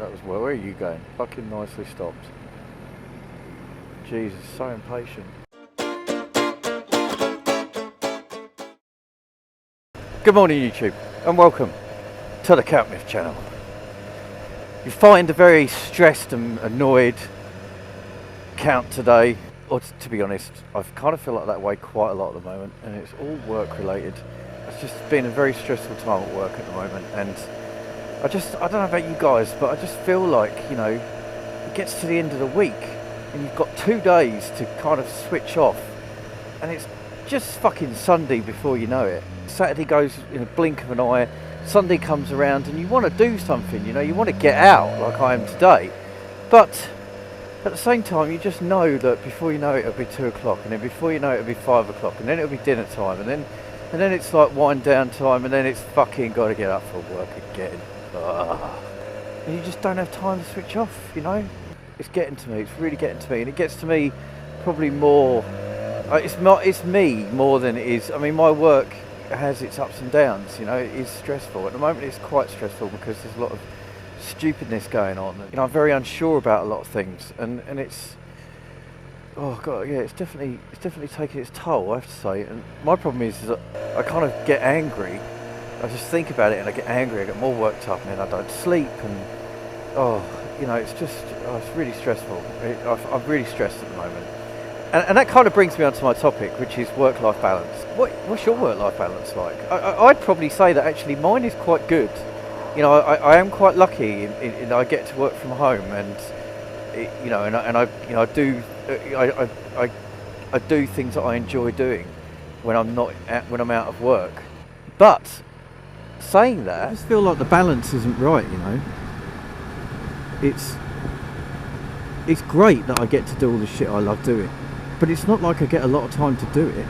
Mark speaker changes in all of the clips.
Speaker 1: That was where are you going? Fucking nicely stopped. Jesus, so impatient. Good morning, YouTube, and welcome to the Count Myth channel. You find a very stressed and annoyed Count today, or to be honest, I kind of feel like that way quite a lot at the moment, and it's all work related. It's just been a very stressful time at work at the moment, and I don't know about you guys, but I just feel like, you know, it gets to the end of the week and you've got 2 days to kind of switch off, and it's just fucking Sunday before you know it. Saturday goes in a blink of an eye, Sunday comes around and you want to do something, you know, you want to get out like I am today, but at the same time you just know that before you know it, it'll be 2 o'clock, and then before you know it, it'll be 5 o'clock, and then it'll be dinner time, and then it's like wind down time, and then it's fucking got to get up for work again. And you just don't have time to switch off, you know. It's getting to me, it's really getting to me, and it gets to me probably more, it's me more than it is, I mean, my work has its ups and downs, you know. It is stressful. At the moment it's quite stressful because there's a lot of stupidness going on. You know, I'm very unsure about a lot of things, and it's, oh god, yeah, it's definitely taking its toll, I have to say. And my problem is that I kind of get angry. I just think about it and I get angry, I get more worked up, and then I don't sleep, and you know, it's just, it's really stressful. I'm really stressed at the moment. And that kind of brings me on to my topic, which is work-life balance. What's your work-life balance like? I'd probably say that actually mine is quite good. You know, I am quite lucky in I get to work from home, and you know, and I do things that I enjoy doing when I'm out of work. But saying that, I just feel like the balance isn't right, you know. It's great that I get to do all the shit I love doing, but it's not like I get a lot of time to do it.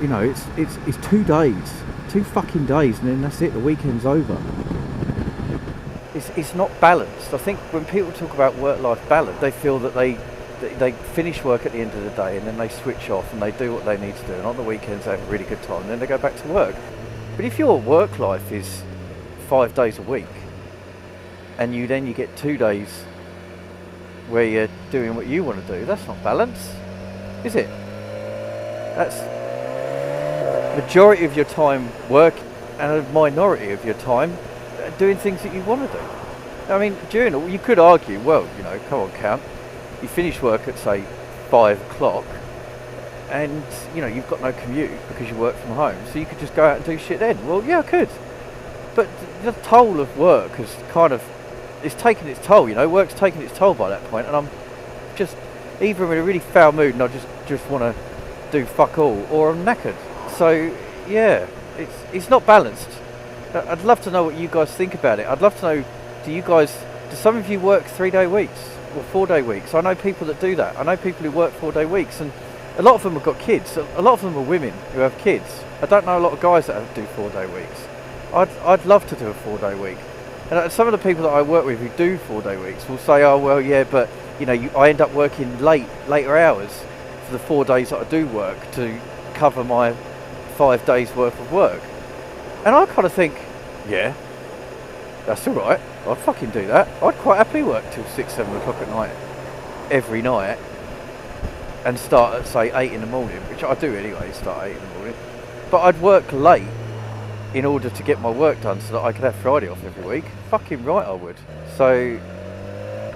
Speaker 1: You know, it's 2 days, 2 fucking days, and then that's it, the weekend's over. It's not balanced. I think when people talk about work-life balance, they feel that they finish work at the end of the day and then they switch off and they do what they need to do, and on the weekends they have a really good time and then they go back to work. But if your work life is 5 days a week and you get 2 days where you're doing what you want to do, that's not balance, is it? That's majority of your time work and a minority of your time doing things that you want to do. I mean, you could argue, well, you know, come on, Count, you finish work at, say, 5 o'clock, and, you know, you've got no commute because you work from home, so you could just go out and do shit then. Well, yeah, I could. But the toll of work has kind of, it's taken its toll, you know, work's taken its toll by that point, and I'm just either in a really foul mood and I just want to do fuck all, or I'm knackered. So, yeah, it's not balanced. I'd love to know what you guys think about it. I'd love to know, do some of you work 3-day weeks or 4-day weeks? I know people that do that. I know people who work 4-day weeks, and a lot of them have got kids. A lot of them are women who have kids. I don't know a lot of guys that do 4-day weeks. I'd love to do a 4-day week. And some of the people that I work with who do 4-day weeks will say, oh well, yeah, but you know, I end up working later hours for the 4 days that I do work to cover my 5 days worth of work. And I kind of think, yeah, that's alright, I'd fucking do that. I'd quite happily work till 6-7 o'clock at night every night and start at, say, 8 in the morning, which I do anyway, start at 8 in the morning. But I'd work late in order to get my work done so that I could have Friday off every week. Fucking right I would. So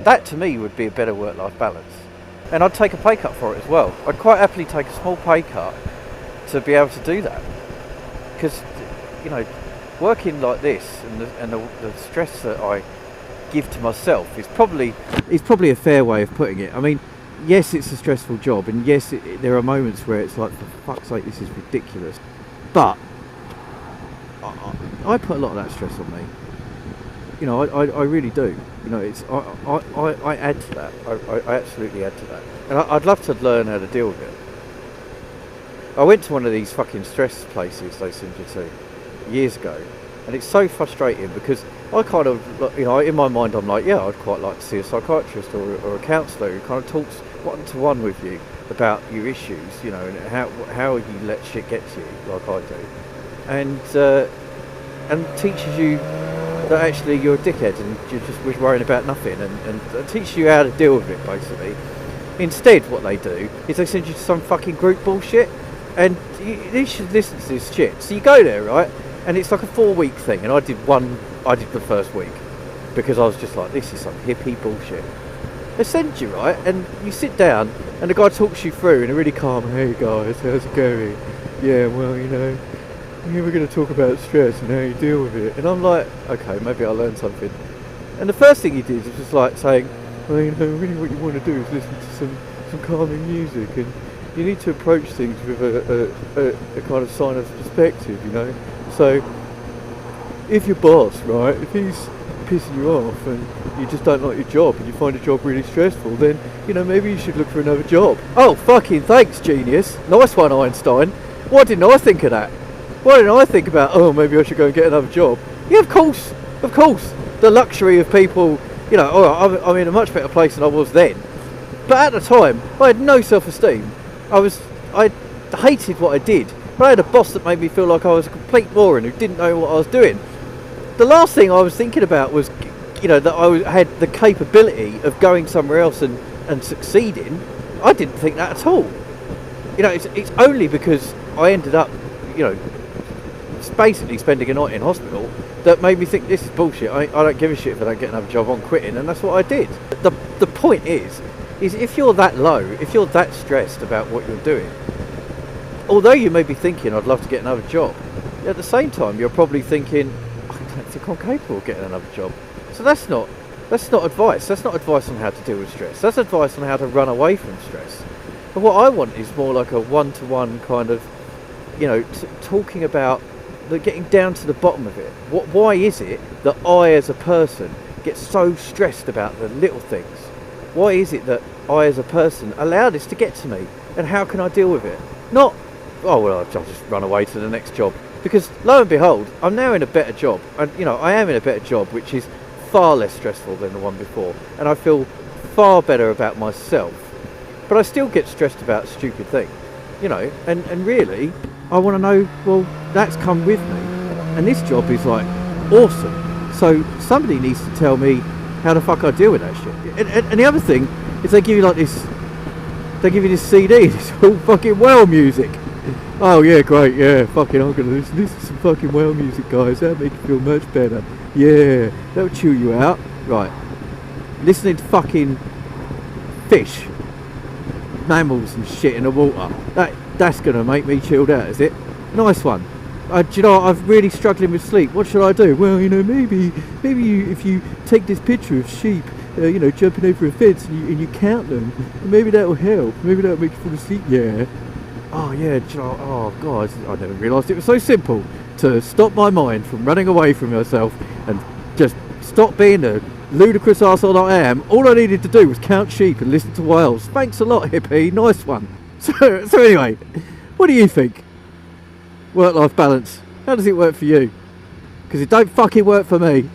Speaker 1: that to me would be a better work-life balance. And I'd take a pay cut for it as well. I'd quite happily take a small pay cut to be able to do that. Because, you know, working like this and the stress that I give to myself is probably a fair way of putting it. I mean, yes, it's a stressful job, and yes, there are moments where it's like, for fuck's sake, this is ridiculous. But I put a lot of that stress on me. You know, I really do. You know, it's I add to that. I absolutely add to that, and I'd love to learn how to deal with it. I went to one of these fucking stress places they send you to years ago, and it's so frustrating because I kind of, you know, in my mind I'm like, yeah, I'd quite like to see a psychiatrist or a counsellor who kind of talks one-to-one with you about your issues, you know, and how you let shit get to you like I do, and teaches you that actually you're a dickhead and you're just worrying about nothing, and teach you how to deal with it, basically. Instead, what they do is they send you to some fucking group bullshit, and you should listen to this shit. So you go there, right, and it's like a 4-week thing, and I did the first week, because I was just like, this is some hippie bullshit. They send you, right, and you sit down, and the guy talks you through in a really calm, hey guys, how's it going? Yeah, well, you know, we're going to talk about stress and how you deal with it. And I'm like, okay, maybe I'll learn something. And the first thing he did was just like saying, well, you know, really what you want to do is listen to some calming music, and you need to approach things with a kind of sign of perspective, you know. So, if your boss, right, if he's pissing you off and you just don't like your job and you find a job really stressful, then, you know, maybe you should look for another job. Oh, fucking thanks, genius. Nice one, Einstein. Why didn't I think of that? Why didn't I think about, oh, maybe I should go and get another job? Yeah, of course. The luxury of people, you know, oh, I'm in a much better place than I was then. But at the time, I had no self-esteem. I hated what I did. But I had a boss that made me feel like I was a complete moron who didn't know what I was doing. The last thing I was thinking about was, you know, that I had the capability of going somewhere else and succeeding. I didn't think that at all. You know, it's only because I ended up, you know, basically spending a night in hospital that made me think this is bullshit. I don't give a shit if I don't get another job, I'm quitting, and that's what I did. The point is if you're that low, if you're that stressed about what you're doing, although you may be thinking I'd love to get another job, at the same time you're probably thinking I don't think I'm capable of getting another job. So that's not advice. That's not advice on how to deal with stress. That's advice on how to run away from stress. But what I want is more like a one-to-one kind of, you know, talking about getting down to the bottom of it. Why is it that I as a person get so stressed about the little things? Why is it that I as a person allow this to get to me? And how can I deal with it? Not, oh well, I'll just run away to the next job. Because lo and behold, I'm now in a better job. And, you know, I am in a better job, which is far less stressful than the one before. And I feel far better about myself. But I still get stressed about stupid things, you know, and really, I want to know, well, that's come with me. And this job is, like, awesome. So somebody needs to tell me how the fuck I deal with that shit. And the other thing is they give you, like, this CD, this all fucking whale music. Oh, yeah, great, yeah, fucking, I'm going to listen to some fucking whale music, guys. That'll make you feel much better. Yeah, that'll chill you out. Right. Listening to fucking fish, mammals and shit in the water, that's going to make me chilled out, is it? Nice one. Do you know, I'm really struggling with sleep. What should I do? Well, you know, maybe if you take this picture of sheep, you know, jumping over a fence and you count them, maybe that will help. Maybe that will make you fall asleep. Yeah. Oh, yeah, do you know, oh, God, I never realised it was so simple to stop my mind from running away from myself and just stop being a ludicrous arsehole I am. All I needed to do was count sheep and listen to whales. Thanks a lot, hippie. Nice one. So anyway, what do you think? Work-life balance. How does it work for you? Because it don't fucking work for me.